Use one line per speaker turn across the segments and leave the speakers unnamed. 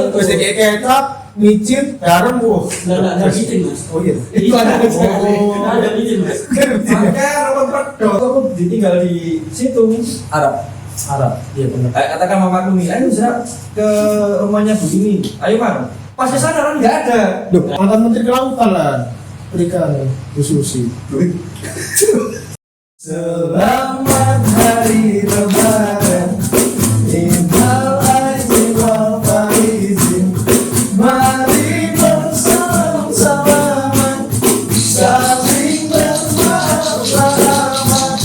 Terus kayak kecap, micin, garam,
Enggak micin mas.
Oh iya.
Itu ada micin mas.
Makanya kontrak aku ditinggal di situ.
Arab. Iya benar.
Katakan mamaku nih, ayo Zra ke rumahnya Bu ini. Ayo Mar. Pas ke sana kan nggak ada.
Duh, mantan menteri kelautan lah. Perikanan, Bu Susi. Selamat hari Lebaran. Innal aizin wal faizin. Mari bersalaman saling bermaaf. Selamat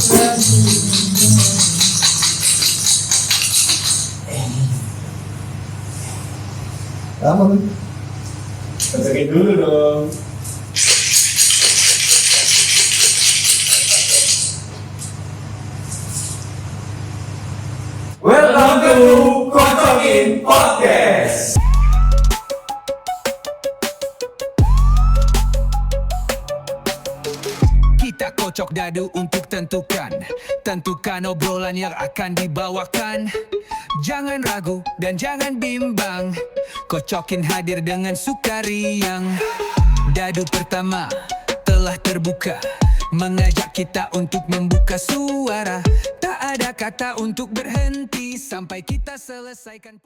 hari. Lama kan?
Kesakin dulu dong. Welcome to Kocokin Podcast.
Kita kocok dadu untuk tentukan obrolan yang akan dibawakan. Jangan ragu dan jangan bimbang, Kocokin hadir dengan sukariang. Dadu pertama telah terbuka, mengajak kita untuk membuka suara. Tak ada kata untuk berhenti sampai kita selesaikan.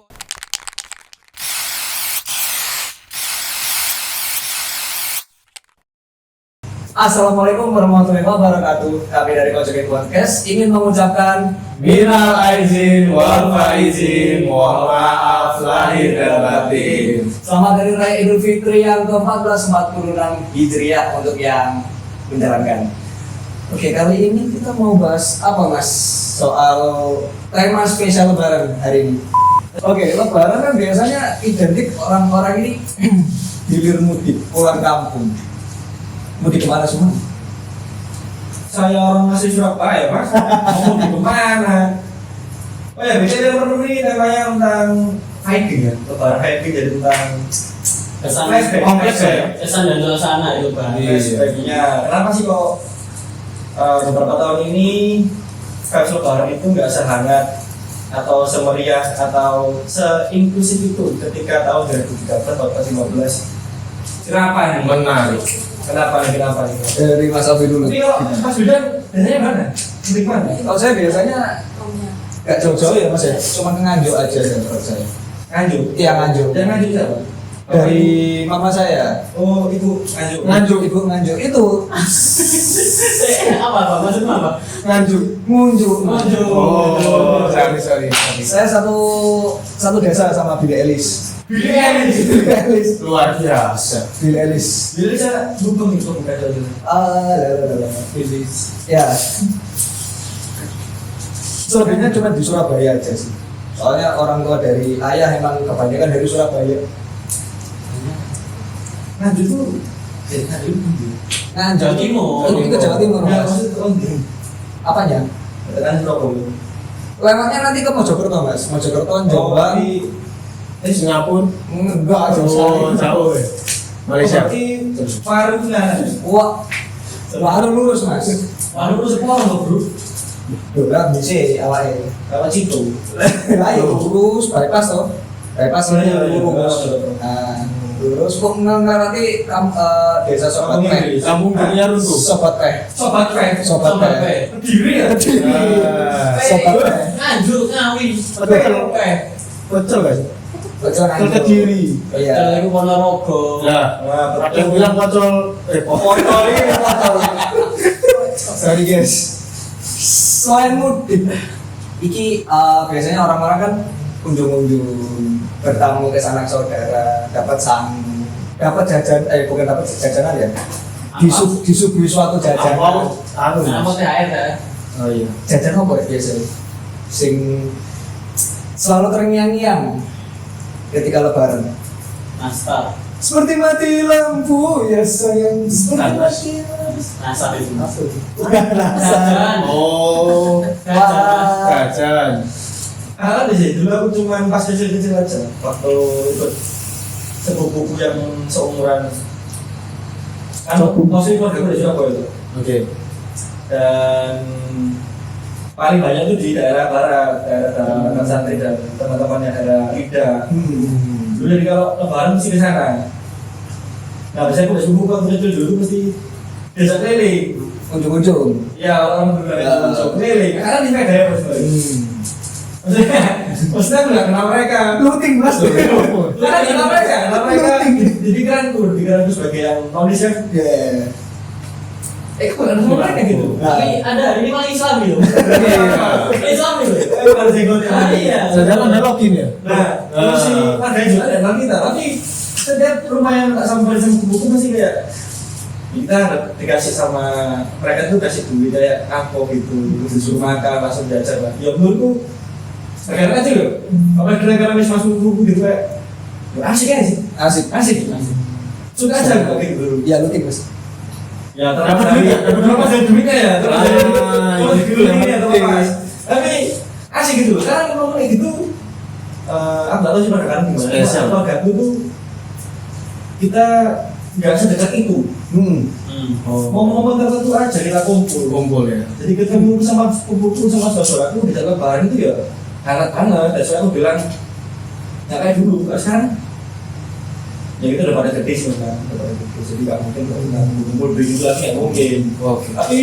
Assalamualaikum warahmatullahi wabarakatuh. Kami dari Kocokin Podcast ingin mengucapkan minal aizin wal faizin, mohon maaf lahir dan batin. Selamat Hari Raya Idul Fitri yang ke-1446 Hijriah untuk yang menjalankan. Oke, kali ini kita mau bahas apa mas? Soal tema spesial Lebaran hari ini. Oke, Lebaran kan biasanya identik orang-orang ini hilir mudik, pulang kampung. Mudik kemana semua? Saya orang asli Surabaya mas, mau mudik kemana? Oh ya, biasanya dari ini temanya tentang hiking ya, lebaran hiking jadi tentang
Kesan
flashback,
kesan dan suasana itu bang.
flashbacknya. Kenapa sih kok beberapa tahun ini vibes lebaran itu nggak sehangat atau semeriah atau seinklusif itu ketika tahun 2013 atau 2015? Kenapa nih?
Menarik.
Kenapa nih?
Dari Mas Alfi dulu.
Tapi kalau Mas Wildan biasanya mana? Mudik mana?
Kalau saya biasanya nggak jauh-jauh ya mas ya, cuma ke Nganjuk aja ya menurut saya.
Nganjuk?
Iya Nganjuk.
Dan Nganjuk siapa?
Dari mama saya.
Oh ibu Nganjuk.
Nganjuk, ibu Nganjuk itu.
Apa maksudnya apa?
Nganjuk, ngunjuk.
Ngunjuk.
Oh, sorry. Saya satu desa sama Billy Ellis.
Billy Ellis.
Billy Ellis.
Luar biasa.
Billy Ellis.
Billy saya dukung itu bukan itu.
Billy. Ya. Sebenarnya cuma di Surabaya aja sih. Soalnya orang tua dari ayah emang kebanyakan dari Surabaya.
Nganjuk itu Nganjuk
Nganjuk.
Jawa Timur.
Itu Jawa Timur.
Enggak,
Mas.
maksud Nganjuk.
Apanya?
Katakan Surabaya.
Lewatnya nanti ke Mojokerto mas. Mojokerto, Jombang.
Singapura.
Enggak,
Oh, jauh ya.
Malaysia.
Berarti Faru lah.
Wah, baru lurus mas.
Faru itu sekolah loh bro.
Dolar bisa awalnya.
Lewat situ.
Ayo lurus, bypass toh. Bypass ini lurus. Nah, lurus kok nanti desa Sobat Teh.
Kampung dunia runtuh.
Sobat Teh.
Sobat Teh.
Sobat Teh.
Kediri ya.
Sobat Teh.
Nganjuk Ngawi.
Betul guys.
Betul
Betul Kediri.
Iya.
Itu Ponorogo.
Ya. Ada yang bilang pocol. Pocol ini pocol.
Sorry guys. Selain mudik, iki biasanya orang-orang kan kunjung-kunjung bertamu ke sanak saudara, dapat jajan, bukan dapat jajanan ya, disuguhi suatu jajanan.
Apa THR ya?
Oh iya. Jajan apa ya biasanya? Sing selalu terngiang-ngiang ketika Lebaran.
Nastar.
Seperti mati lampu ya sayang, seperti mati lampu.
Nastar itu.
Bukan rasa.
Jajan.
Oh.
Wah.
Jajan. Di situ dulu aku cuma pas kecil-kecil aja. Waktu ikut sepupuku yang seumuran. Kan maksudnya keluarga gue dari Surabaya itu.
Oke.
Dan paling banyak tuh di daerah barat, daerah santri dan teman-temannya daerah Ida. Dulu jadi kalau lebaran mesti ke sana. Nah biasanya udah subuh kan dulu mesti desa keliling.
Ujung-ujung.
Ya orang dulu desa keliling. Karena di Medan ya bos. Maksudnya aku nggak kenal mereka.
Looting mas.
Karena kenal mereka. Di pikiranku sebagai yang nonis ya. Aku nggak kenal mereka gitu.
Tapi ada ini paling Islam gitu. Islam gitu.
Kalau jenggotnya.
Iya.
Sedang ada login ya?
Nah, terus si warga juga ada kenal kita, tapi setiap rumah yang tak sampai sama buku masih kayak kita dikasih sama mereka tuh kasih duit kayak apa gitu, disuruh makan langsung jajan lah. Ya menurutku sekarang aja loh, apalagi gara-gara masuk buku gitu kayak asik aja sih, asik. Suka aja kok gitu.
Ya looting mas.
Ya terlepas dari duitnya ya, terlepas dari
itu yang
duitnya
penting.
terlepas. Tapi asik gitu, karena ngomong kayak gitu, aku nggak tahu sih pada kalian gimana.
Spesial.
Keluarga aku tuh kita nggak sedekat itu. Momen-momen tertentu aja kita kumpul
ya.
jadi ketemu sama sepupuku sama saudaraku di dalam lebaran itu ya hangat banget. Dan saya aku bilang nggak kayak dulu, nggak sekarang. Ya itu udah pada gede sih kan, jadi nggak mungkin kita kumpul begini lagi nggak mungkin.
Oke.
Tapi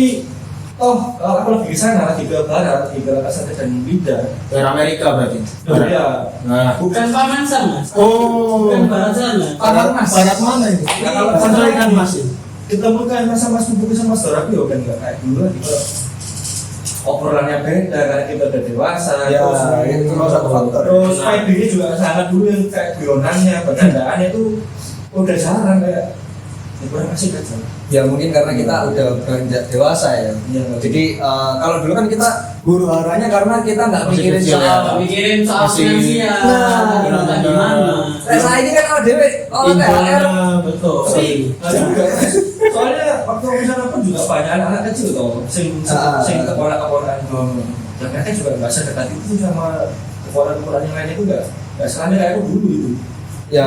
kalau aku lagi ke sana, lagi ke barat, lagi ke Kasar dan Bida.
Dari Amerika berarti.
Ya,
Nah.
Bukan Pamansan mas.
Oh.
Bukan barat sana.
Barat mana itu?
Nah, kalau
Pesantren ikan mas itu.
ketemu kan sama sepupuku sama saudaraku ya kan nggak kayak dulu lagi kalau obrolannya beda karena kita udah dewasa.
Ya,
terus
itu salah satu faktor.
Terus vibingnya juga sangat dulu yang kayak guyonannya, bercandaannya tuh udah jarang kayak ya kurang asik aja.
Ya mungkin karena kita udah beranjak dewasa ya.
Iya.
Jadi kalau dulu kan kita huru haranya karena kita nggak
Masih
mikirin
kecil ya.
soal.
Mikirin soal
Masih-
finansial.
Nah,
Gimana gimana.
Saya ini kan ada dewe, oh THR.
Betul.
Tapi nggak juga. Soalnya waktu aku sana pun juga banyak anak-anak kecil toh, sing keponakan. Dan mereka juga nggak sedekat itu sama keponakan yang lain itu nggak selama kayak aku dulu itu.
Ya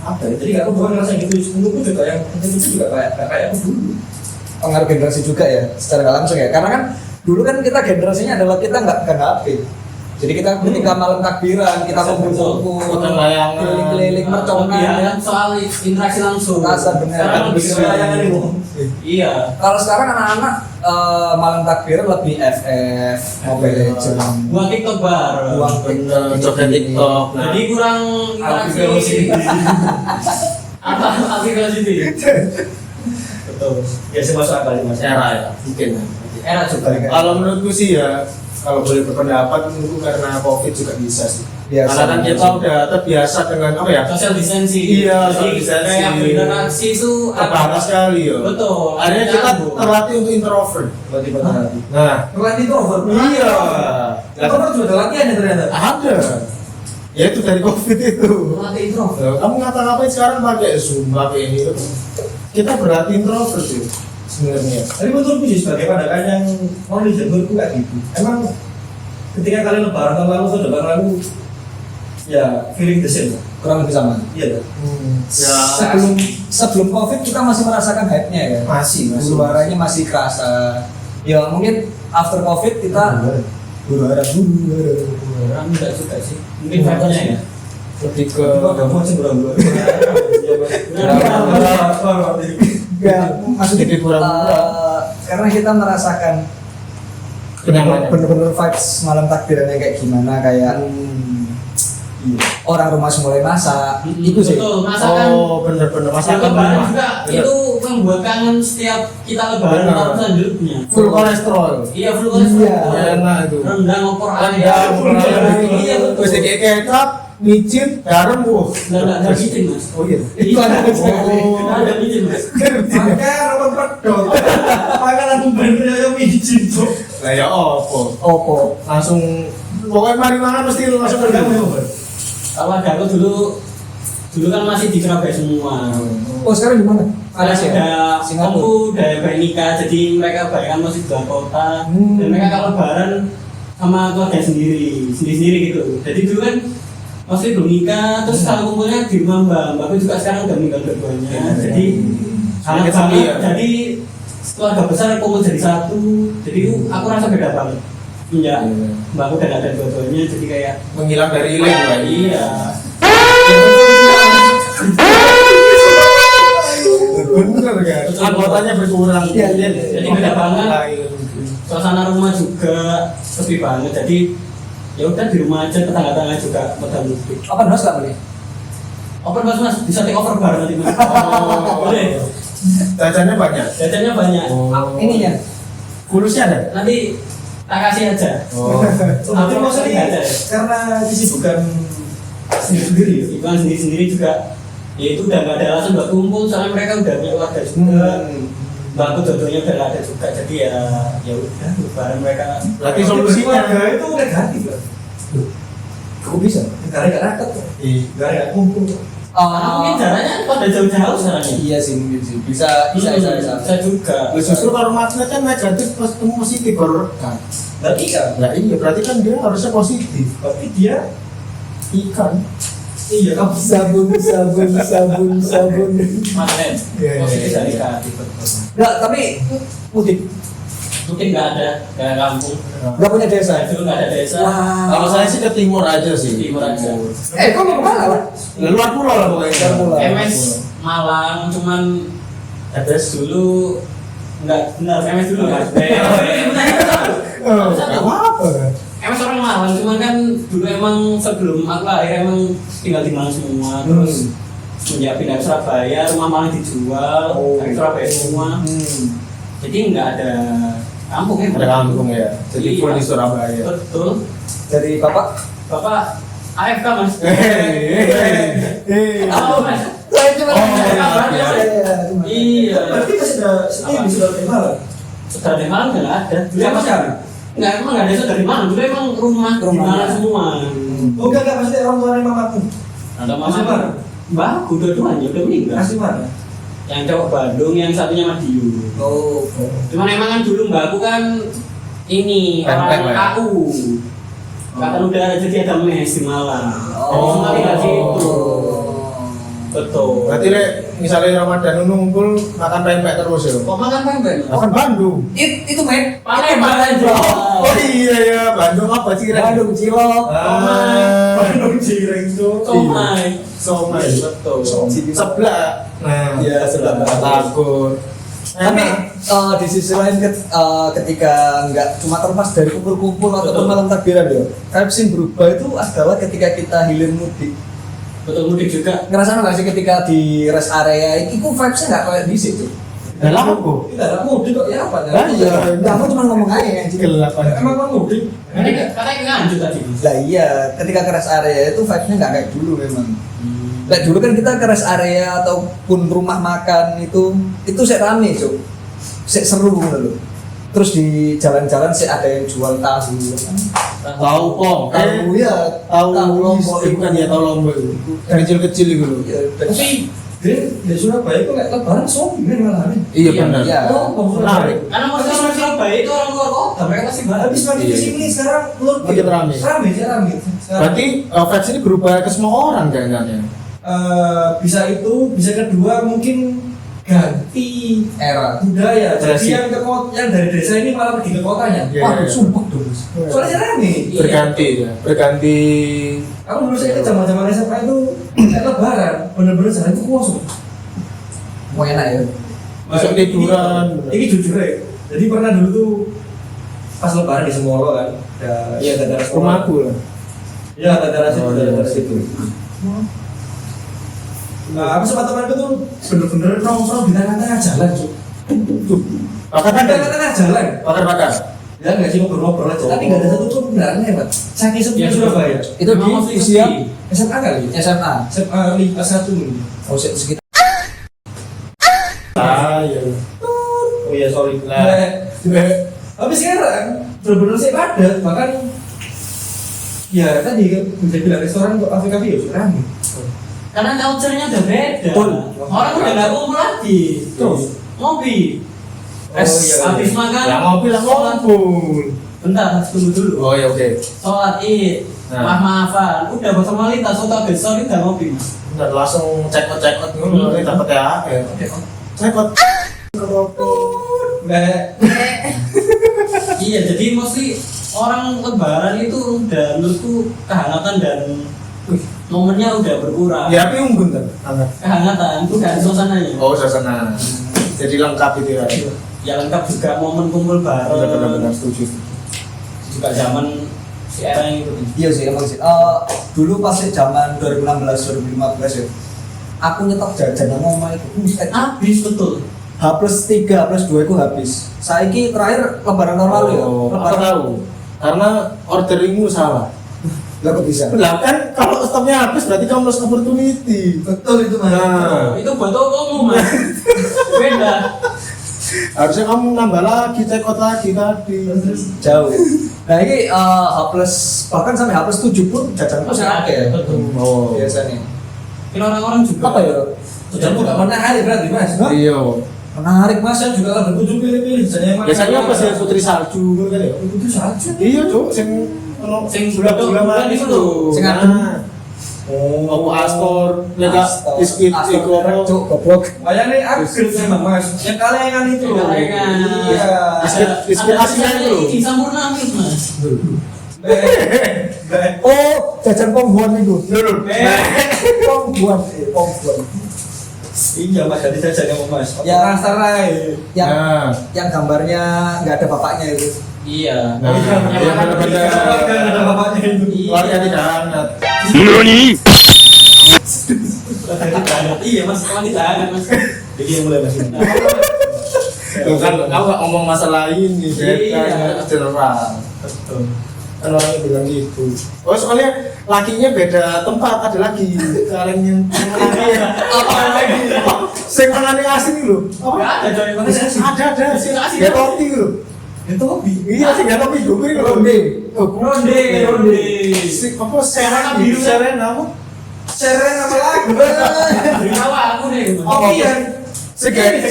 Apa ya? Jadi aku bukan ngerasa gitu, sepupuku juga yang kecil juga kayak aku dulu.
pengaruh generasi juga ya, secara nggak langsung ya. Karena kan dulu kan kita generasinya adalah kita nggak pegang HP. Jadi kita ketika malam takbiran kita kumpul-kumpul,
Potong layangan.
keliling-keliling mercongan ya.
Kemudian soal interaksi langsung.
Kasar bener.
Sekarang lebih
Bisa
ke
layangan itu.
Iya.
Kalau sekarang anak-anak malam takbiran lebih FF, Mobile Legends,
Buat TikTok bar.
buang
Bener, coba TikTok. Nah.
Jadi kurang interaksi. Apa aplikasi itu?
Betul. Ya sih masuk akal mas.
Era ya, mungkin.
Era juga.
Kalau menurutku sih ya, kalau boleh berpendapat menurutku karena COVID juga bisa sih.
Biasa.
Karena kan kita udah terbiasa dengan apa ya?
Social distancing.
Iya,
Jadi
social distancing.
kayak berinteraksi itu
Terbatas sekali ya.
Betul.
Akhirnya kita
Nyambung.
terlatih untuk introvert.
Tiba-tiba nanti.
Nah,
Pelatih introvert.
iya.
Introvert juga ada latihan ya ternyata.
Ada. Ya itu dari COVID itu.
Melatih introvert.
Loh, kamu ngata-ngapain sekarang pakai Zoom, pakai ini itu. Kita berarti introvert sih sebenarnya.
Tapi menurutku sih sebagai pandangan yang mau menurutku kayak gitu. Emang ketika kalian lebaran tahun lalu atau lebaran lalu ya feeling the same.
kurang lebih sama.
Iya.
Ya,
Sebelum COVID kita masih merasakan hype-nya ya.
masih.
Huru haranya masih kerasa. Ya mungkin after COVID kita huru hara.
Orang enggak suka sih. Mungkin faktornya ya.
Lebih ke
Kamu masih berapa?
Ya, maksudnya
Jadi pura-pura.
karena kita merasakan
Kenyamanan.
bener-bener vibes malam takbiran yang kayak gimana kayak orang rumah mulai masak itu sih.
Betul, masakan.
Oh, bener-bener
Yang
masakan
lebaran
rumah.
juga
Bener.
itu membuat kangen setiap kita lebaran
Benar.
tahun selanjutnya.
Full kolesterol.
Iya, full kolesterol.
Iya.
Enak itu.
Rendang opor
Rendang,
Iya, betul.
terus kayak kecap, micin, garam,
Enggak ada micin, Mas.
Oh iya.
Itu ada
Oh.
Ada micin, Mas.
Maka orang pedot. Makanan bener yang micin tuh.
Lah ya opo.
Opo.
Langsung pokoknya mari mangan mesti langsung bergabung.
Kalau ada aku dulu kan masih di Surabaya semua.
Oh sekarang di mana?
Ada
Singapura.
Singapura, udah bernikah, jadi mereka bahkan masih di luar kota. Dan mereka kalau lebaran sama keluarga sendiri gitu. Jadi dulu kan masih belum nikah, terus kalau kumpulnya di rumah mbakku juga sekarang udah meninggal dua-duanya. Jadi sangat
Sedikit sepi
banget.
ya?
Jadi keluarga besar kumpul jadi satu. Jadi aku rasa beda banget. Iya, mbak aku udah gak ada dua-duanya, jadi kayak
Menghilang dari link lah.
iya.
Bener kan? Anggotanya berkurang.
Iya, iya.
Jadi beda banget. Suasana rumah juga sepi banget, jadi ya udah di rumah aja, tetangga-tetangga juga pada mudik.
Open house nggak boleh?
Open mas, bisa take over bareng nanti mas. Boleh.
Jajannya banyak.
Jajannya banyak.
Ininya.
Kulusnya ada?
Nanti tak kasih aja.
Oh.
Berarti
Aku
maksudnya
ada.
karena kesibukan sendiri-sendiri ya?
Itu kan sendiri-sendiri juga. Ya itu udah nggak ada alasan buat kumpul, soalnya mereka udah punya keluarga juga. Mbak aku dua-duanya udah nggak ada juga, jadi ya udah bareng mereka.
Berarti solusinya
Keluarga itu negatif lah.
Kok bisa?
Negara gak rakyat kok. Negara gak kumpul kok.
Karena mungkin jaraknya pada jauh-jauh sekarang ya.
Iya sih mungkin sih. Bisa
Bisa juga.
justru kalau magnet kan negatif pas ketemu positif baru rekan.
Berarti kan?
Nah iya berarti kan dia harusnya positif.
Tapi dia
Ikan.
iya kan
sabun.
Magnet.
Iya,
Positif
iya,
dari
iya.
negatif.
Nggak, tapi mudik.
Mungkin nggak ada, nggak kampung.
Nggak punya desa.
Saya dulu nggak ada desa.
Kalau saya sih ke timur aja sih.
Timur aja.
Kok mau kemana Pak?
Luar pulau lah pokoknya.
Luar pulau.
MS Malang, cuman
Ada
dulu nggak benar MS dulu kan.
Oh, nggak apa-apa kan?
MS orang Malang, cuman kan dulu emang sebelum aku lahir emang tinggal di Malang semua, terus sejak pindah ke Surabaya, rumah Malang dijual, dari Surabaya semua, jadi nggak ada kampung ya.
Ada kampung ya. Jadi full di Surabaya.
Betul.
Dari Bapak?
Bapak AFK mas.
Hei.
Apa mas?
Saya cuma
iya. Iya.
berarti masih ada ini sudah dari Malang.
Saudara dari Malang nggak ada. Dulu
Siapa
emang
siapa?
nggak emang nggak ada saudara dari Malang. Dulu emang rumah di
Rumah.
Malang semua.
Oh enggak maksudnya orang tuanya mamaku.
Ada
Masih mana?
Mbak, dua-duanya udah meninggal.
Asli mana?
Yang cowok Bandung, yang satunya Madiun.
Oh.
Cuman emang kan dulu mbak aku kan ini
Pempek
orang
lah ya?
KU. Angkatan udara, jadi ada mes di Malang. Jadi
Oh.
semua tinggal di situ. Betul.
Berarti le misalnya Ramadan ngumpul makan pempek terus ya.
Kok makan pempek?
Makan Bandung.
Itu men.
Palembang aja.
Oh iya ya, Bandung apa sih?
Bandung Cilok.
Bandung Cireng itu.
Somai.
Somai.
Betul.
Sebelah. Nah,
Iya, sebelah.
Takut.
Tapi di sisi lain ketika nggak cuma terlepas dari kumpul-kumpul ataupun malam takbiran ya, vibes yang berubah itu adalah ketika kita hilir mudik.
Betul, mudik juga.
Ngerasa nggak sih ketika di rest area itu vibesnya nggak kayak di situ?
Dalam aku.
Kita ada mudik kok ya apa?
Lah iya.
Nggak, aku cuma ngomong aja anjing.
Gelap aja.
Emang kamu mudik?
Ini katanya nganjuk tadi.
Lah iya, ketika ke rest area itu vibesnya nggak kayak dulu memang. Nah dulu kan kita ke rest area ataupun rumah makan itu saya rame cuk, saya seru gitu loh. Terus di jalan-jalan saya ada yang jual tahu,
Tahu pong.
tahu ya,
Tahu
lombok
itu kan ya tahu lombok itu. Kecil-kecil itu loh.
Iya,
Tapi di Surabaya kok nggak lebaran zombie kan malah nih.
Iya benar.
Iya.
Oh,
Menarik.
Karena orang Surabaya itu orang luar kota, mereka pasti
Habis makin
Iya.
kesini sekarang telur
Makin rame.
Rame. Sekarang.
Berarti vibes ini berubah ke semua orang jangan-jangan.
Bisa itu, bisa kedua mungkin ganti
era.
budaya. Jadi
Drastis.
yang dari desa ini malah pergi ke kotanya.
Iya,
Waduh,
iya.
sumpah dong. Soalnya rame.
Berganti ya. Berganti.
Aku dulu saya ke zaman SMA itu kayak lebaran, bener-bener jalan itu kosong.
Mau enak ya.
Masuk liburan.
Ini jujur ya. Jadi pernah dulu tuh pas lebaran di Semolo kan. Iya, daerah Semolo.
Rumahku lah.
Iya, daerah situ,
Oh, iya.
daerah situ. Nah, aku sama temanku tuh bener-bener nongkrong di tengah-tengah jalan, Cuk.
Bakar
Di tengah-tengah jalan.
bakar.
Ya nggak sih ngobrol-ngobrol aja, tapi nggak ada satu pun kendaraan lewat. Saking sepinya
Iya,
Surabaya.
Itu di
Memang mesti
usia
sepi.
SMA kali.
SMA.
SMA kelas 1 nih.
Oh sekitar.
Iya.
Oh iya, sorry.
Lah.
Tapi sekarang bener-bener sih padat, bahkan ya tadi kan bisa bilang restoran kok kafe-kafe ya sudah rame.
Karena culture-nya udah beda.
Betul.
Orang udah nggak kumpul lagi.
Terus?
Ngopi.
Oh, iya.
Habis makan.
Lah ngopi lah ngumpul.
Bentar, tunggu dulu.
Oh iya oke.
Sholat id,
Nah.
maaf-maafan. Udah bersama formalitas, soto besok udah ngopi mas.
Enggak langsung cekot ngono dapat ya. Cekot.
Nah,
Iya, jadi mostly orang lebaran itu udah menurutku kehangatan dan momennya udah berkurang.
Ya tapi unggun kan hangat.
Kehangatan bukan suasananya.
Oh suasana. Jadi lengkap itu ya.
Ya lengkap juga momen kumpul bareng.
Benar-benar setuju.
Juga zaman si era itu.
Iya sih emang sih. Dulu pas zaman 2016 2015 ya. Aku nyetok jajan nang omah itu.
Habis betul.
H+3, H+2 itu habis. Saiki terakhir lebaran tahun lalu ya.
Oh, aku
Lebaran
tahu. Karena orderingmu salah.
lah kok bisa.
Lah kan kalau stoknya habis berarti kamu lost opportunity.
Betul itu Mas.
Nah,
Itu buat kamu mas. Beda.
harusnya kamu nambah lagi, check out lagi tadi.
Jauh. Nah ini H+ bahkan sampai H+7 pun jajan itu
Masih
sangat
ada,
ya.
betul.
Oh.
Biasanya.
Ini orang-orang juga.
Apa ya? Jajanmu gak menarik berarti Mas. Hah?
Iya.
Menarik Mas, saya juga kan berkunjung pilih-pilih jajannya Mas.
Biasanya apa sih putri salju kan ya?
Itu salju.
Iya, Cuk, sing
Sing
gula-gula
bulan
manis
itu
lho.
Sing
Nah.
adem.
Kamu aspor, lega biskuit iku apa?
Cuk, goblok.
Bayangin upgrade memang mas, yang kalengan itu loh.
Kalengan.
Iya.
Biskuit asinnya itu loh.
Ini sampurna mis mas.
Oh, jajan pongbuan itu. Pongbuan, pongbuan.
Iya mas, jadi jajan yang mas.
Ya.
Rasarai.
Yang
Nah.
yang gambarnya nggak ada bapaknya itu.
Iya.
Nah, iya benar-benar.
Ada bapaknya itu.
Keluarga tidak hangat.
Iya mas, kalau kita ada mas.
Jadi yang mulai mas.
Tuh kan kamu nggak ngomong masalah ini,
Iya.
general.
Betul.
Kan orangnya bilang gitu. Oh soalnya lakinya beda tempat, ada lagi kalian yang apa lagi? Sing menane asing lho.
Nggak ada coy, mana sih?
Ada.
Sing asing
Ya
apa?
topi lho.
Itu hobi.
Iya sing ya topi gue lho.
Ronde.
Ronde.
Si apa
Serena
Serena
biru.
Serena apa?
Seren sama lagu.
Beritawa aku deh.
Oh iya. Segepeng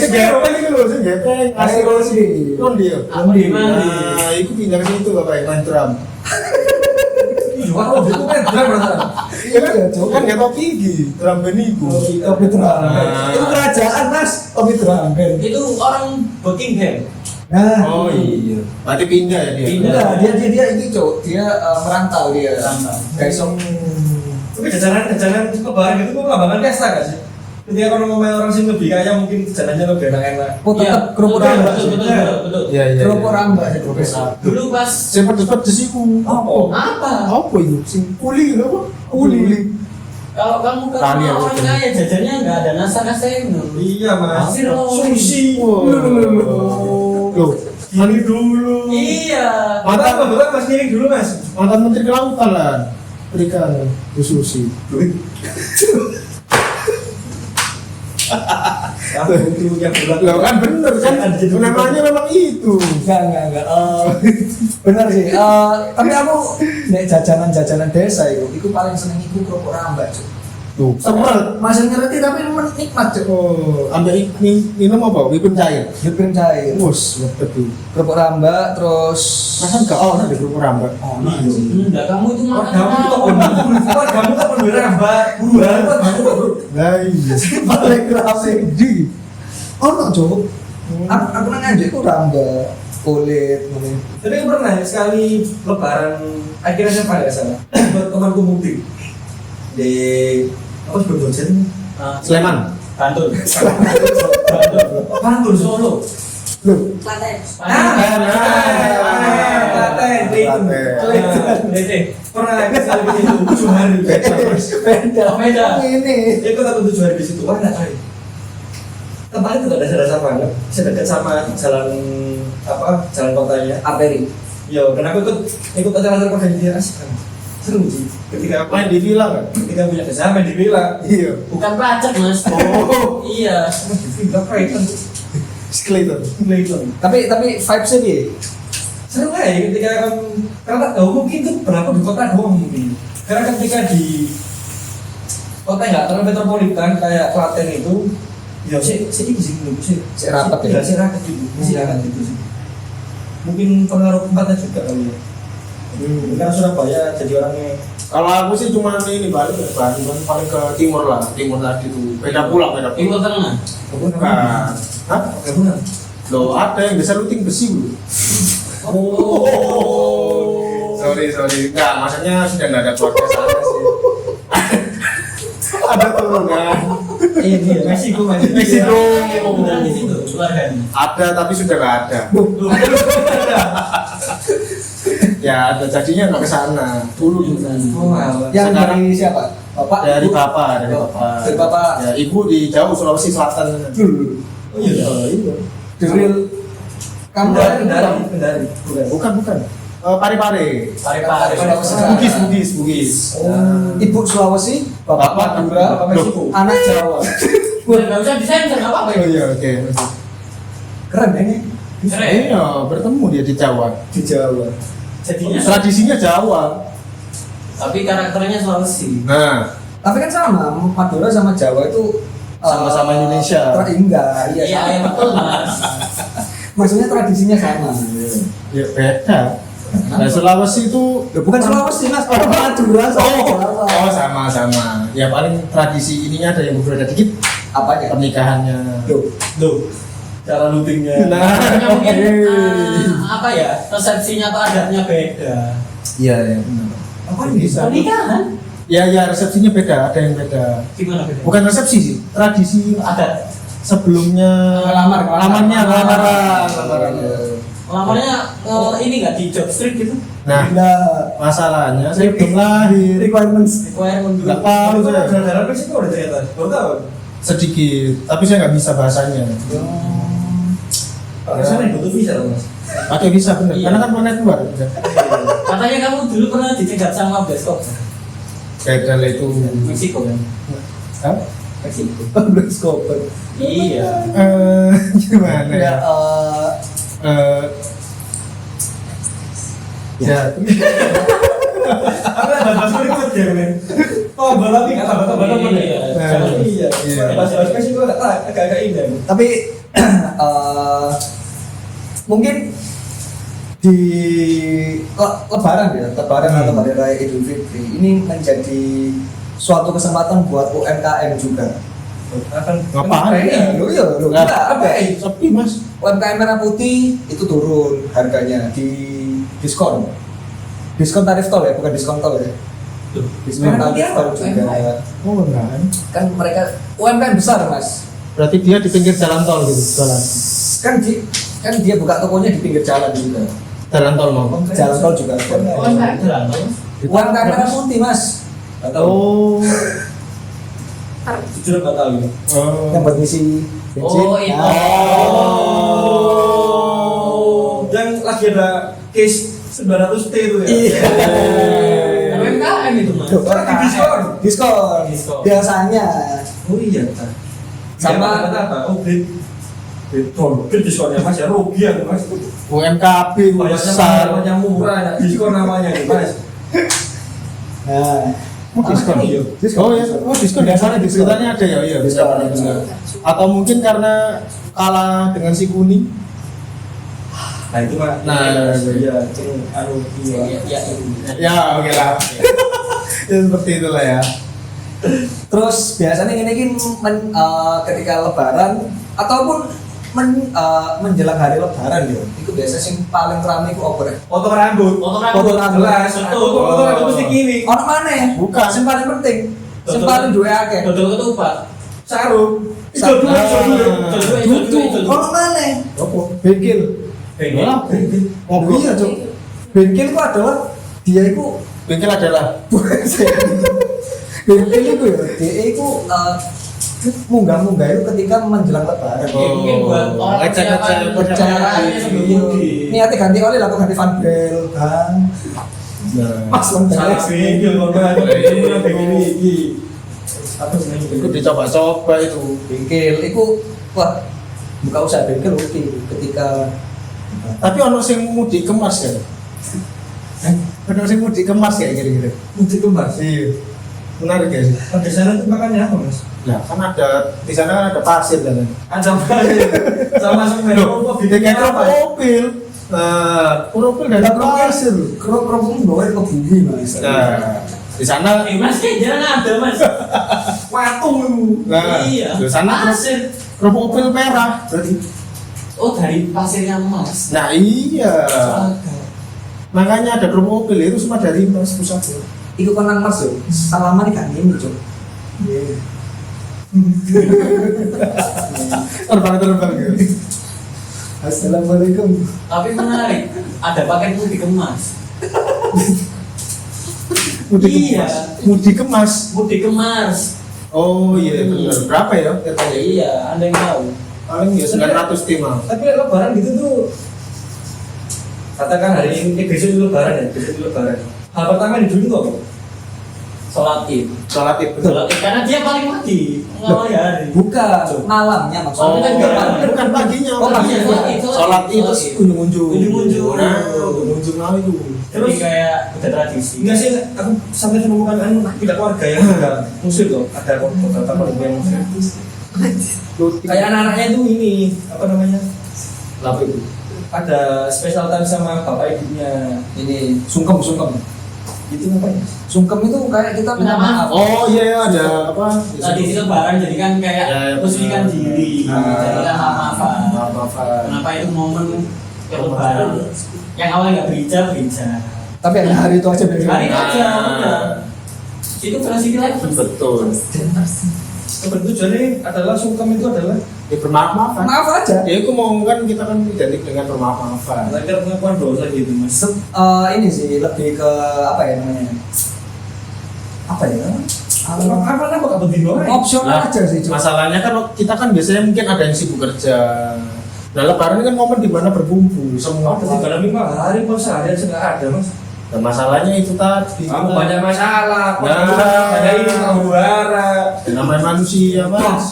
itu lho, segepeng. Asli kalau sini. Ronde ya.
Aku di mana?
Nah, itu pindah ke situ Bapak main drum.
Wah, itu kan drum berarti.
Iya kan? Kan nggak topi gigi, drum band itu.
Topi drum.
Ah.
Itu kerajaan Mas, topi drum band.
Itu orang Buckingham.
Nah,
Oh iya. Berarti pindah ya dia.
Pindah.
enggak, dia ini cok, dia merantau dia.
Merantau.
Kayak sok.
Tapi jajanan lebaran itu kok melambangkan pesta gak sih? Ketika kalau ngomongin orang sing lebih kaya mungkin jajanannya lebih enak-enak.
Oh tetap kerupuk
betul,
rambak.
betul, betul.
Iya iya.
Kerupuk rambak sih profesor.
Dulu pas
Saya pedes-pedes iku.
apa?
Apa itu? Sing kuli lho apa? Kuli.
Kalau kamu ke
Tani
rumah
aku
orang
tuh.
kaya jajannya nggak ada nasa kaseno.
Iya mas.
Sushi.
Loh, ini dulu.
Iya.
Mantap betul mas ini dulu mas.
Mantan Menteri Kelautan lah. Perikanan, Bu Susi.
Aku itu yang bulan.
Loh kan bener kan? Namanya memang itu.
Enggak. Bener sih. Tapi aku nek jajanan desa itu paling seneng itu kerupuk rambak cok.
Tuh.
Sempet, masih ngerti tapi nikmat cok.
Oh, ambil minum apa? Wipun cair.
Dipin cair.
Bos, betul.
Kerupuk rambak terus.
Masa enggak oh di grup rambut.
Oh,
Enggak, kamu itu makan.
Kamu tuh kamu tuh pendiri rambak buruan.
Lah iya.
paling kerasa di. Oh no cok. Aku nang anjir ku rambak kulit ngene.
Tapi aku pernah sekali lebaran akhirnya saya pada sana buat temanku mudik di apa sih dosen
Sleman.
Bantul.
Bantul Solo.
Loh,
Klaten.
Pernah sekali ke situ 7 hari.
beda.
Oh, beda.
Ini.
Ikut aku 7 hari di situ. Wah, enak kali. Tempatnya itu gak ada dasar banget. Saya dekat sama jalan apa? Jalan kotanya.
Arteri.
Yo, dan aku ikut acara-acara konvensi asik kan. Seru sih. Ketika
Main di villa kan?
ketika punya desa main di villa.
Iya.
Bukan pelacak, Mas. Oh, iya.
Di villa keren kan.
Skeleton.
Clayton.
Tapi vibes-nya dia.
Seru aja ketika karena mungkin itu berlaku di kota doang mungkin. Karena ketika di kota nggak terlalu metropolitan kayak Klaten itu, ya sih di sini dulu sih.
Si rapat ya?
Ya si rapat gitu, si rapat gitu sih. Mungkin pengaruh tempatnya juga kali ya. Karena Surabaya jadi orangnya.
Kalau aku sih cuma ini balik ke Bandung paling ke timur lah, timur tadi tuh. Beda pulang.
Timur Tengah.
Bukan. Hah?
Kebunan.
Loh ada yang desa luting besi loh.
Oh.
Sorry. Enggak, maksudnya sudah nggak ada keluarga sana sih. Ada turunan.
Iya dia Meksiko masih.
Meksiko.
Beneran di situ keluarganya.
Ada tapi sudah nggak ada. Ya, ada jadinya nggak ke sana. Dulu di sana.
Oh, alah.
Yang
Sekarang-
dari siapa? Bapak?
Dari
Ibu?
bapak,
Oh, dari bapak.
Ya, ibu di jauh Sulawesi Selatan.
Dulu.
Oh iya.
Iya.
Dari kamu
Kendari.
Bukan. Pare-pare.
Pare-pare.
Bugis.
Oh, Ibu Sulawesi, Bapak Madura,
Bapak Meksiko.
anak Jawa.
Nggak usah disensor, nggak apa-apa.
Oh iya, oke.
Keren ini
Keren.
Iya, bertemu dia di Jawa.
di Jawa.
Jadinya,
Tradisinya Jawa.
tapi karakternya Sulawesi.
Nah,
Tapi kan sama, Madura sama Jawa itu
Sama-sama Indonesia.
Enggak,
Iya,
sama.
betul mas.
Maksudnya tradisinya sama.
ya beda. Nah, Sulawesi itu
Bukan Sulawesi mas, Madura sama Jawa.
Oh, sama-sama. Ya paling tradisi ininya ada yang berbeda dikit.
Apanya?
Pernikahannya.
Tuh. Cara lootingnya.
Nah,
Karena mungkin apa ya, resepsinya atau adatnya beda.
iya benar.
Apa
Bisa.
Pernikahan?
Ya resepsinya beda, ada yang beda.
Gimana beda?
Bukan resepsi sih, tradisi
Adat.
sebelumnya
Lamaran.
lamaran.
Lamarnya ini nggak di job street gitu?
Nah,
Enggak.
masalahnya saya belum lahir.
Requirements.
Requirement dulu.
Nggak tahu saya.
Saudara Meksiko udah ternyata. Baru tahu.
Sedikit, tapi saya nggak bisa bahasanya.
Kalau kesana butuh visa loh mas.
Pakai bisa bener,
Iya.
karena kan pernah keluar.
Katanya kamu dulu pernah dicegat sama bioskop
Beda lah itu.
Meksiko kan?
Hah?
Meksiko.
Black Scoper.
Iya.
Gimana ya? Ya,
Apa ada bahasa berikut ya men? Oh balap nggak tambah temen ya.
Iya.
Iya. Bahasa Meksiko agak indah.
Tapi mungkin di Lebaran ya, Lebaran atau Hari Raya Idul Fitri ini menjadi suatu kesempatan buat UMKM juga.
Ngapain?
Iya,
Nggak,
apa?
sepi mas.
UMKM Merah Putih itu turun harganya di diskon tarif tol ya, bukan diskon tol ya. Diskon
Merah Putih
tarif tol
apa?
juga.
Oh enggak.
Kan mereka UMKM besar mas.
Berarti dia di pinggir jalan tol gitu, jalan.
Kan dia buka tokonya di pinggir jalan juga.
Jalan tol mau.
Jalan tol juga.
Oh, enggak ada.
UMKM Merah Putih mas.
Oh.
Jujur nggak tahu ya.
Yang buat ngisi bensin.
Oh, itu.
Oh. Yang lagi ada case 900T itu ya.
Iya.
UMKM itu mas.
Orang di diskon.
Diskon.
Diskon.
Biasanya.
Oh iya.
Sama-
apa? Oh bed. Bed diskonnya mas ya rugi ya mas.
UMKB besar.
Namanya murah, diskon namanya nih, mas.
Nah,
Diskon.
Iya.
Oh ya, diskon biasanya di ceritanya ada ya, iya bisa
Diskon.
benar. Atau mungkin karena kalah dengan si kuning.
Nah itu mah.
Nah,
iya, itu anu
Iya,
iya.
iya.
Ya, oke lah. Ya seperti itulah ya.
terus biasanya ini ketika Lebaran ataupun menjelang hari Lebaran gitu. Itu biasa sing paling ramai itu apa ya?
Potong rambut.
Potong
Potong
rambut.
rambut.
Jelas.
Betul.
Potong rambut mesti gini.
Ono mana?
Bukan.
Yang paling penting. Yang
Betul.
paling duwe akeh.
Dodol ketupat.
Sarung. Itu dulu,
Ah.
itu dulu.
Ono mana?
Apa? Bengkel.
Bengkel.
Oh
Iya, Cuk. Bengkel itu adalah dia itu
Bengkel adalah
bengkel itu ya, dia itu munggah-munggah itu ketika menjelang Lebaran.
Iya, mungkin buat orang
Ngecek-ngecek
persiapan
perjalanan.
kendaraannya sebelum mudik.
Niatnya ganti oli lah, kok ganti Van Bel, Bang. Mas Van Bel.
Salah bengkel korban. Ini yang bengkel ini. Apa sebenarnya?
itu dicoba-coba itu.
Bengkel itu wah buka usaha bengkel oke ketika
Tapi ono sing mudik kemas kan? Ono sing mudik kemas kayak gini-gini.
Mudik kemas.
Iya. Menarik ya sih.
Di sana tuh makannya apa mas?
Lah kan ada di sana kan ada pasir kan.
Ada pasir. Sama semen.
Loh, kayak krokodil. Nah, krokodil dari pasir.
kerupuk bawa ke bumi mas.
Nah, di sana
Mas kayak jalan ada mas.
Watung lu.
nah,
Iya.
di sana
pasir.
krokodil merah.
Berarti
Oh dari pasirnya emas.
Nah, iya.
Astaga.
Makanya ada grup mobil itu semua dari Mas pusatnya.
Iku kon nang Mas yo. Salaman iki kan ini, Cuk.
Terbang gitu. Assalamualaikum.
Tapi menarik, ada paket mudik kemas.
Mudik kemas.
Mudik kemas.
Oh iya benar. Berapa ya? Katanya.
Iya, Anda yang tahu.
Paling ya 900 tim.
Tapi lebaran gitu tuh, katakan hari ini besok itu lebaran ya, besok itu lebaran. Hal pertama yang dulu tuh apa?
Sholat id.
Sholat itu betul.
Sholat id karena dia paling wajib mengawali hari.
Bukan, malamnya
Oh,
maksudnya.
bukan paginya.
Oh, paginya.
Sholat itu kunjung-kunjung.
Kunjung-kunjung.
Nah, kunjung-kunjung nah itu.
Terus kayak udah tradisi.
Enggak sih, aku sampai menemukan tidak keluarga yang enggak muslim tuh, ada beberapa keluarga yang muslim. Kayak anak-anaknya itu ini, apa namanya?
Apa itu?
Ada spesial time sama bapak ibunya.
Ini sungkem.
Itu apa ya?
Sungkem itu kayak kita minta maaf.
Oh iya ada apa?
Tradisi lebaran jadi kan kayak
Ya, ya,
resmikan
benar.
diri.
Nah.
Jadi kan maaf-maafan.
Maaf-maafan.
Kenapa itu momen lebaran? Yang awalnya nggak bereja.
Tapi hanya hari itu aja
Hari
biasanya.
aja udah. Itu versi lagi.
Betul.
Tujuannya adalah sungkem itu adalah
Ya bermaaf-maafan.
Maaf aja.
Ya aku mau kan kita kan identik dengan bermaaf-maafan.
agar pengakuan dosa gitu mas.
Ini sih lebih ke apa ya namanya? Apa ya?
Apa kabar di luar?
Opsional aja sih. Cuk.
Masalahnya kan kita kan biasanya mungkin ada yang sibuk kerja. Nah lebaran ini kan momen dimana berkumpul semua.
Tapi dalam 5 hari kok sehari aja nggak ada mas.
Dan masalahnya itu tadi.
Kamu banyak masalah.
Nah.
Ada ini kamu bara.
Dan namanya manusia mas.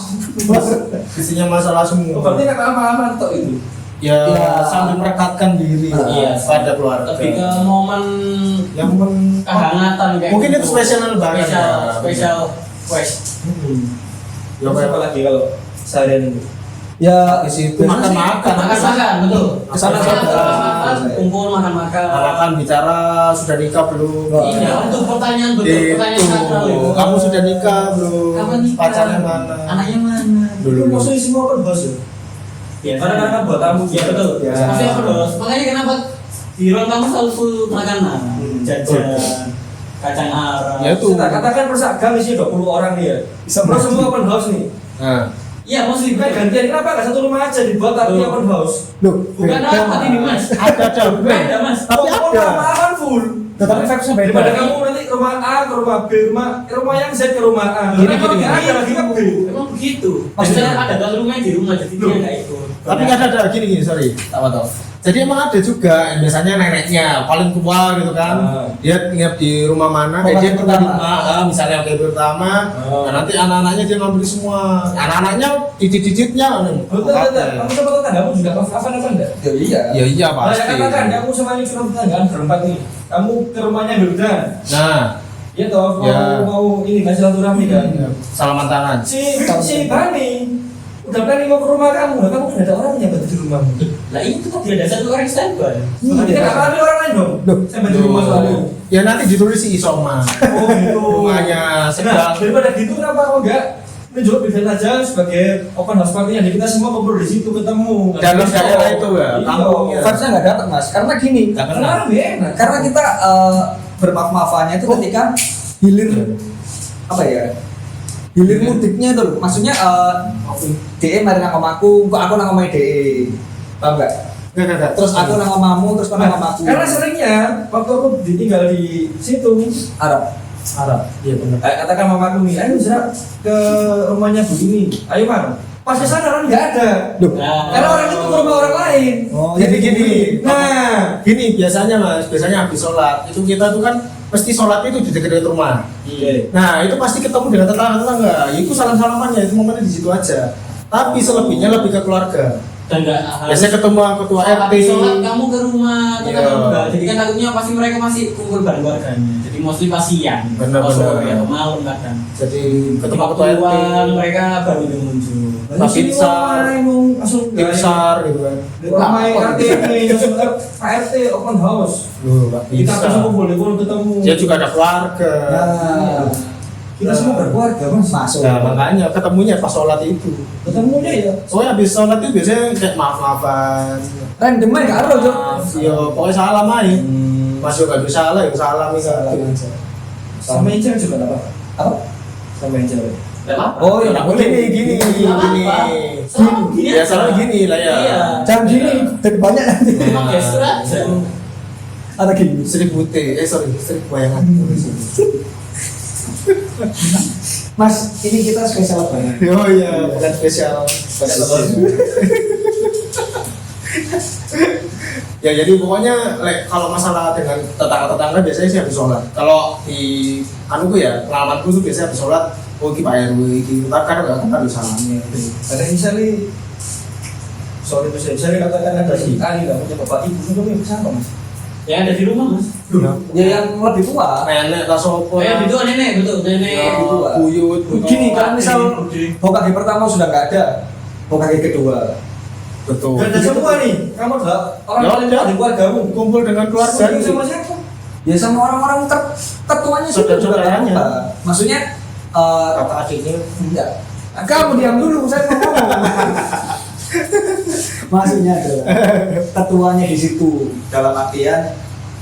Isinya masalah semua.
Berarti nggak apa-apa toh itu.
Ya,
Ya.
sambil merekatkan diri
Iya.
pada keluarga.
Lebih ke momen
Yang
kehangatan kayak
Mungkin
gitu.
itu spesial lebaran,
Spesial
ya.
quest.
Ya,
Terus apa lagi kalau seharian itu?
Ya
di situ makan-makan.
Makan betul.
Kesana
Makan,
saja.
kumpul makan-makan.
Makan bicara sudah nikah belum?
Iya, itu pertanyaan betul. Pertanyaan sakral itu.
Kamu sudah nikah belum?
Kapan nikah?
Pacarnya mana?
Anaknya mana?
Dulu maksudnya semua kan bos ya.
Biasa.
Kadang-kadang buat tamu.
Iya betul.
Ya.
Maksudnya apa bos? Makanya kenapa di ruang tamu selalu full makanan, jajan, kacang arah.
Ya itu.
Kita katakan persagam isinya 20 orang nih ya. Semua open house nih.
Nah,
Iya, muslim
Kan gantian kenapa nggak satu rumah aja dibuat tapi
Tuh.
open house?
Loh,
Bukan apa ini mas?
ada.
Beda mas.
Tapi ada.
Rumah kan full.
Tetapi vibes-nya beda.
Daripada kamu nanti ke rumah A, ke rumah B, rumah yang Z ke rumah A.
Gini,
Karena kalau
gini.
nggak ada lagi ke B.
Emang begitu.
Maksudnya-
Maksudnya ada tuan rumah di rumah jadi dia nggak ikut.
Tapi nggak ada gini sorry.
Apa tuh?
Jadi emang ada juga yang biasanya neneknya paling tua gitu kan.
Ah.
Dia nginep di rumah mana?
Oh,
Dia
waktu
tinggal di
pertama.
rumah misalnya waktu pertama.
Oh.
Nah, nanti anak-anaknya dia ngambil semua. Anak-anaknya cicit-cicitnya
Betul. Kamu sama tetanggamu juga apa enggak?
Ya iya.
Ya iya
Nah,
pasti.
katakan kamu sama ini cuma tetanggaan berempat nih. Kamu ke rumahnya Wildan.
Nah,
Ya toh,
Ya.
mau ini kan silaturahmi kan.
salaman tangan.
Si Bani udah planning mau ke rumah kamu, lah kamu kan ada orangnya berarti di rumahmu.
Lah itu tadi ada satu orang standby.
Berarti kan apa ambil orang lain dong?
Loh.
Saya di rumah selalu.
Ya nanti ditulis si Isoma.
Oh gitu.
Rumahnya
Nah,
sedang.
daripada gitu kenapa kok enggak menjual event aja sebagai open house party yang kita semua kumpul di situ ketemu.
Dalam daerah itu ya,
Iya.
kampungnya.
Vibes-nya nggak dapat mas. Karena gini.
Nggak kena.
Karena lebih enak.
Karena kita bermaaf-maafannya itu ketika hilir apa ya? Hilir mudiknya itu loh. Maksudnya DE mari nang omaku, kok aku nang omahe DE. Paham enggak?
Enggak.
Terus aku nang omamu, terus kau nang omaku.
Karena seringnya waktu aku ditinggal di situ
Arab.
iya benar. Katakan mamaku nih, ayo Zra ke rumahnya Bu ini. Ayo Mang. Pas ke sana orang nggak ada.
Loh.
Karena orang itu ke rumah orang lain.
Oh,
Jadi gini.
Nah,
Gini biasanya mas, biasanya habis sholat itu kita tuh kan mesti sholat itu di dekat rumah.
iya.
Nah itu pasti ketemu dengan tetangga, ya itu salam-salamannya itu momennya di situ aja. Tapi selebihnya lebih ke keluarga.
Dan nggak
Biasanya ketemu ketua RT.
Habis sholat kamu ke rumah
Iya.
tetangga. Jadi kan takutnya pasti mereka masih kumpul bareng keluarganya. Jadi mostly pas siang.
Benar,
Pas
benar.
sore atau malam kadang.
Jadi ketemu
Ketika
ketua RT.
keluar mereka baru udah muncul.
Nah, pizza.
langsung
Tim besar gitu kan.
Ramai RT ini, Pak RT open house.
Loh, Pak,
Kita
bisa.
semua boleh ketemu.
Dia juga ada keluarga.
Nah,
Kita semua berkeluarga mas.
masuk.
Nah makanya ketemunya pas sholat itu.
Ketemunya ya.
Soalnya habis sholat itu biasanya kayak maaf-maafan.
Random aja gak ada, Cok.
Maaf, yo pokoknya salam aja. masuk gak salah ya salah nih
Sama yang cewek juga nggak apa-apa.
Apa?
Sama yang cewek.
Nggak apa-apa.
Oh iya,
Oh, gini.
Selalu gini
Ya
aja.
salah gini lah ya.
Iya.
jangan gini, jadi banyak nanti.
Emang gestur aja.
Ada gini.
Seribu T, seribu bayangan.
Mas, ini kita spesial banget.
Oh iya, bukan spesial. Ya jadi pokoknya kalau masalah dengan tetangga-tetangga biasanya sih habis sholat. Kalau di anuku ya, pengalamanku tuh biasanya habis sholat, oh ki Pak RW iki, tapi kadang nggak ada salamnya.
Ada misalnya, sorry misalnya katakan ada si A nih, nggak punya bapak ibu, itu punya siapa mas?
Yang ada di rumah mas.
Ya yang lebih tua.
Nenek tak sopo.
Kayak gitu nenek betul nenek.
Lebih tua.
Buyut.
Gini, kalau misal Hokage pertama sudah nggak ada, Hokage kedua.
Betul.
Dan semua nih, kamu adalah orang
Ya,
paling
ya.
tua di keluargamu.
Kumpul dengan keluarga.
Sama siapa?
Ya sama orang-orang tertuanya sudah juga
Saudara-saudaranya.
apa? Maksudnya
Kata adiknya.
enggak. Kamu diam dulu, saya mau ngomong. Maksudnya adalah tertuanya di situ dalam artian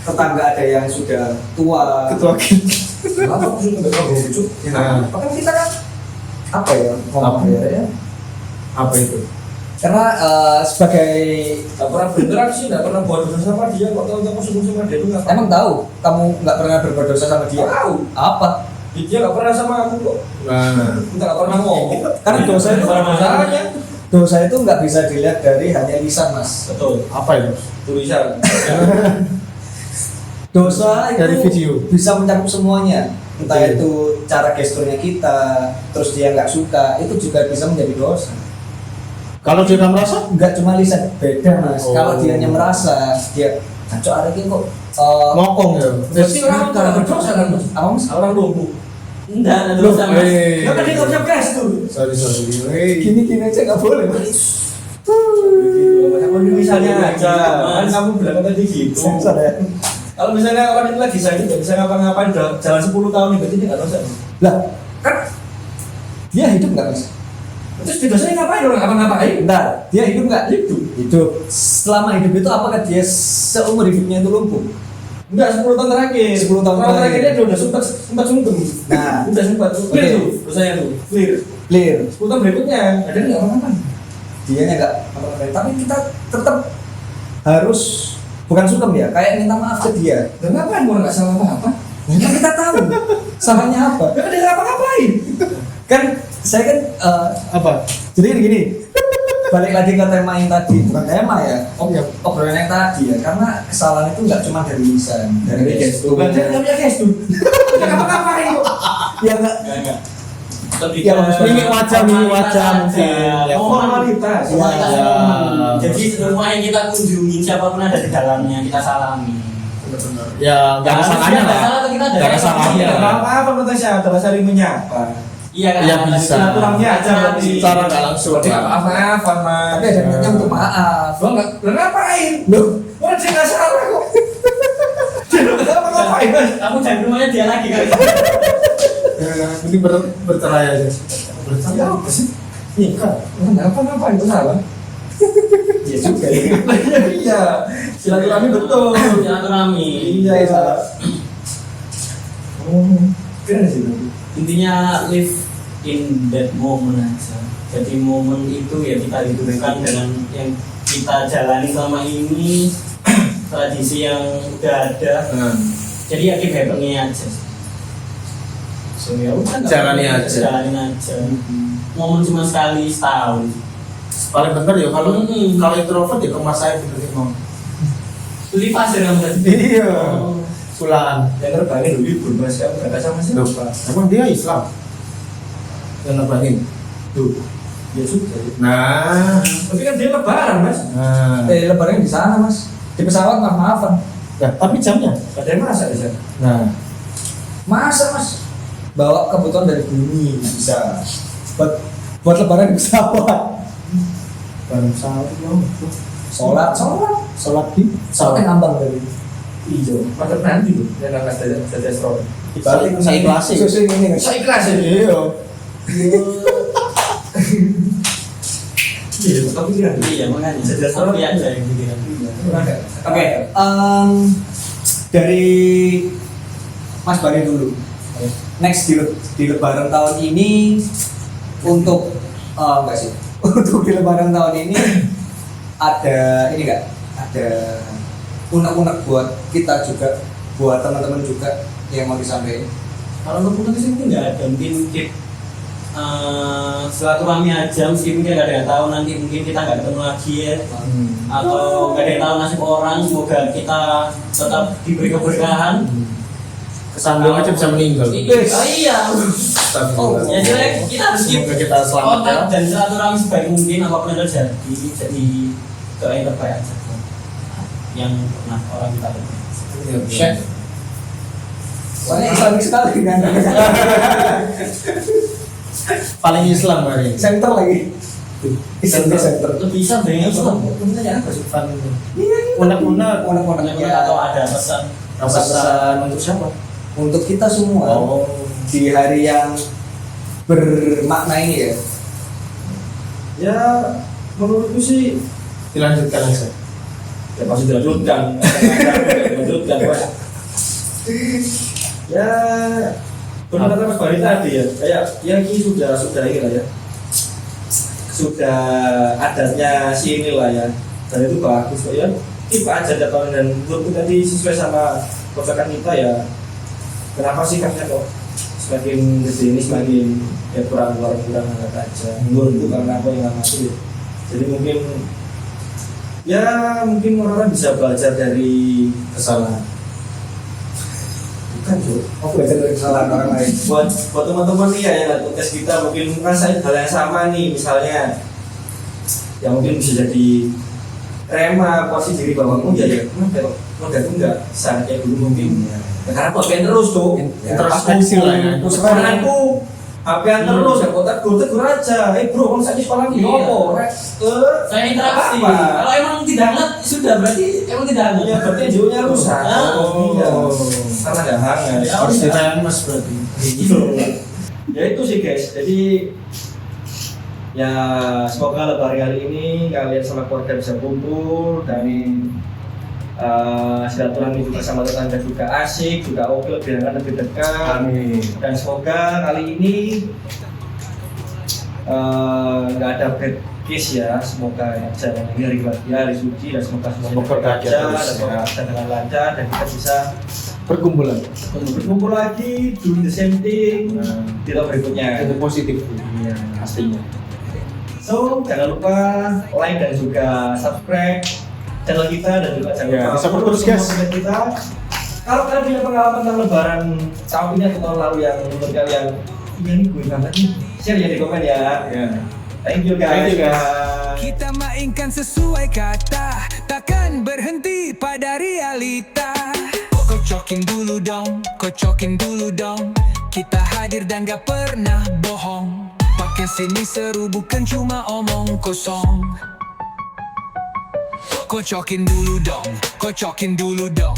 tetangga ada yang sudah tua.
Ketua kita.
Kenapa aku sudah nggak tahu lucu?
Nah,
Bahkan kita kan apa ya ngomong ya?
apa itu?
Karena sebagai
Nggak pernah berinteraksi, nggak pernah buat dosa sama dia. Kok tahu kamu sebelum sama dia itu nggak tahu?
emang tahu kamu nggak pernah berbuat dosa sama dia.
Tahu.
Apa?
Dia nggak pernah sama aku kok.
Nah,
Kita nggak pernah ngomong.
Karena dosa itu
masalahnya.
dosa itu nggak bisa dilihat dari hanya lisan mas.
Betul.
apa itu?
Tulisan.
Dosa itu
Dari video.
bisa mencakup semuanya. Entah
Betul.
itu cara gesturnya kita, terus dia nggak suka, itu juga bisa menjadi dosa.
Kalau dia nggak merasa?
Nggak cuma lisan, beda mas.
Oh.
Kalau dia merasa, dia cocok ada ini kok.
Ngokong ya.
Berarti orang itu nggak berdosa kan mas?
Apa mas?
Orang lumpuh.
Enggak ada dosa mas.
Nggak kan dia nggak bisa gestur.
Sorry. Hey.
Gini aja nggak boleh mas.
Kamu misalnya aja, kan kamu bilang tadi gitu.
Sensor ya.
Kalau misalnya orang itu lagi sakit nggak bisa ngapa-ngapain, udah jalan 10 tahun nih, berarti dia nggak dosa.
Lah, kan dia hidup nggak mas?
Terus di dosanya ngapain orang ngapa-ngapain?
Bentar, dia hidup nggak? Hidup. Selama hidup itu apakah dia seumur hidupnya itu lumpuh?
Enggak, 10 tahun terakhir.
10 tahun
terakhir
terakhir.
dia udah sempat sungkem.
Nah.
Udah sempat. Clear
Oke.
tuh, dosanya tuh. Clear.
Clear.
10 tahun berikutnya, ada nggak apa-apa.
Dia nggak apa-apa. Tapi kita tetap harus bukan sungkem ya, kayak minta maaf ke dia.
Dan ngapain orang nggak salah apa-apa?
Ya kita tahu salahnya apa.
Ya kan dia nggak apa-ngapain.
Kan saya kan
Apa?
jadi gini. Balik lagi ke tema yang tadi, bukan tema ya, obrolan yang tadi ya, karena kesalahan itu nggak cuma dari lisan, dari gestur.
Bukan dia nggak punya gestur. Dia ngapa-ngapain kok.
Ya nggak.
Enggak. Lebih
Ya,
ke
mimik wajah mungkin. Ya,
formalitas.
Formalitas
Ya.
momen. Jadi semua yang kita kunjungi siapapun ada di dalamnya kita salami.
Ya, nggak ada salahnya
Nggak
lah.
salah atau kita ada
Nggak ada
salahnya.
salahnya.
Ya, apa konteksnya adalah saling menyapa.
Iya kan?
Ya, bisa.
Silaturahmi aja berarti.
Secara nggak langsung.
Berarti nggak maaf-maafan mas.
Tapi ada niatnya untuk maaf.
Lo nggak, lo ngapain?
Loh,
Orang dia nggak salah kok. Dia nggak ngapa-ngapain mas.
Kamu jangan rumahnya dia lagi kali.
Ini bercerai aja.
Ya apa sih? Nikah. Lo nggak ngapa-ngapain itu salah.
iya juga ya.
Iya. Silaturahmi betul.
Silaturahmi.
Iya. Keren sih.
Intinya live in that moment aja. Jadi momen itu ya kita hidupkan dengan yang kita jalani selama ini, tradisi yang udah ada. Jadi ya keep happening aja. So ya udah,
Jalani aja.
Jalanin aja. Momen cuma sekali setahun.
Paling bener ya kalau
Hmm.
kalau introvert ya kemas saya bener mau.
Beli pasir kamu tadi.
Iya.
Oh.
Pulaan.
Yang terbangin dulu libur mas. Kamu nggak sama siapa?
Emang dia Islam? Yang nerbangin? Tuh.
Ya sudah.
Nah.
Tapi kan dia lebaran mas.
Nah.
Lebarannya di sana mas, di pesawat maaf-maafan.
Nah, tapi jamnya.
Ada yang masak di sana.
Nah.
Masa mas bawa kebutuhan dari bumi bisa buat lebaran di pesawat.
Barang sahur dong.
Sholat
Sholat di
sholat yang ngambang dari
Iya. Macam nanti tuh. Yang angkat dari Astro.
dibalik
Saya ikhlasin.
susu ini
Saya ikhlas ya.
Iya.
Iya. Tapi dia.
Iya makanya.
Jadi
Tapi aja yang pikiran.
Oke, dari Mas Bani dulu. Next di Lebaran tahun ini untuk enggak sih untuk di Lebaran tahun ini ada ini enggak ada unek-unek buat kita juga, buat teman-teman juga yang mau disampaikan.
Kalau untuk sih mungkin nggak ada, mungkin silaturahmi aja, meskipun kita nggak ada yang tahu nanti mungkin kita nggak ketemu lagi ya, atau nggak ada yang tahu nasib orang. Semoga kita tetap diberi keberkahan.
Kesandung aja bisa meninggal.
Iya. Ya jadi kita harus keep
Semoga kita selamat ya.
kontak dan silaturahmi sebaik mungkin, apapun yang terjadi. Jadi doa yang terbaik aja yang pernah orang kita
Syekh.
Soalnya Islamic sekali kan.
Paling Islam hari ini.
Center lagi. Center.
itu bisa dengan Islam.
Sebenarnya apa sih?
Unek-unek.
Unek-unek
Atau ada pesan
Pesan untuk siapa?
untuk kita semua
Oh.
di hari yang bermakna ini ya.
Ya menurutku sih
Dilanjutkan aja.
ya pasti dilanjutkan. Dilanjutkan Pak. Ya benar kata Mas Bari tadi ya, kayak ya ini sudah ini lah ya, sudah adatnya sini lah ya, dan itu bagus kok ya. Tiba aja datang dan menurutku tadi sesuai sama kocokan kita ya. Kenapa sih karena kok semakin kesini semakin ya kurang hangat aja. Menurutku karena apa yang ngasih. Jadi mungkin orang-orang bisa belajar dari
Kesalahan.
bukan tuh.
Aku belajar dari kesalahan orang lain.
Buat teman-teman nih ya yang podcast kita mungkin ngerasain hal yang sama nih, misalnya yang mungkin bisa jadi rema posisi diri bahwa oh ya udah aku nggak bisa kayak dulu mungkin ya, karena podcast terus tuh
Introspeksi lah ya.
aku HP-an terus ya tegur aja bro kamu sakit sekolah nih
Iya.
apa
saya interaksi.
Apa?
Kalau emang tidak hangat sudah berarti emang tidak hangat.
ya berarti hijaunya rusak.
Oh.
Iya. Karena nggak hangat.
Ya,
Harus
udah.
ditemes berarti.
Ya itu sih guys, jadi ya semoga lebaran kali ini kalian sama keluarga bisa kumpul dan silaturahmi juga sama tetangga juga asik, juga oke, lebih hangat, lebih dekat.
Amin.
Dan semoga kali ini nggak ada bad case ya, semoga jalan ini hari bahagia, hari suci, dan semoga
Semoga bahagia
lancar,
terus,
dan semoga
ya.
bisa dengan lancar dan kita bisa
Perkumpulan.
berkumpul lagi, doing the same thing di tahun berikutnya.
Itu positif.
Iya.
Pastinya.
So, jangan lupa like dan juga subscribe channel kita dan juga jangan
Ya,
lupa
support
follow
terus, guys.
semua konten kita. Kalau kalian punya pengalaman tentang lebaran tahun ini atau tahun lalu yang menurut kalian iya nih gue banget nih, share ya di komen ya. Thank you guys.
Thank you, guys.
Kita mainkan sesuai kata, takkan berhenti pada realita. Kocokin dulu dong. Kita hadir dan gak pernah bohong. Pakai sini seru bukan cuma omong kosong. Kocokin dulu dong.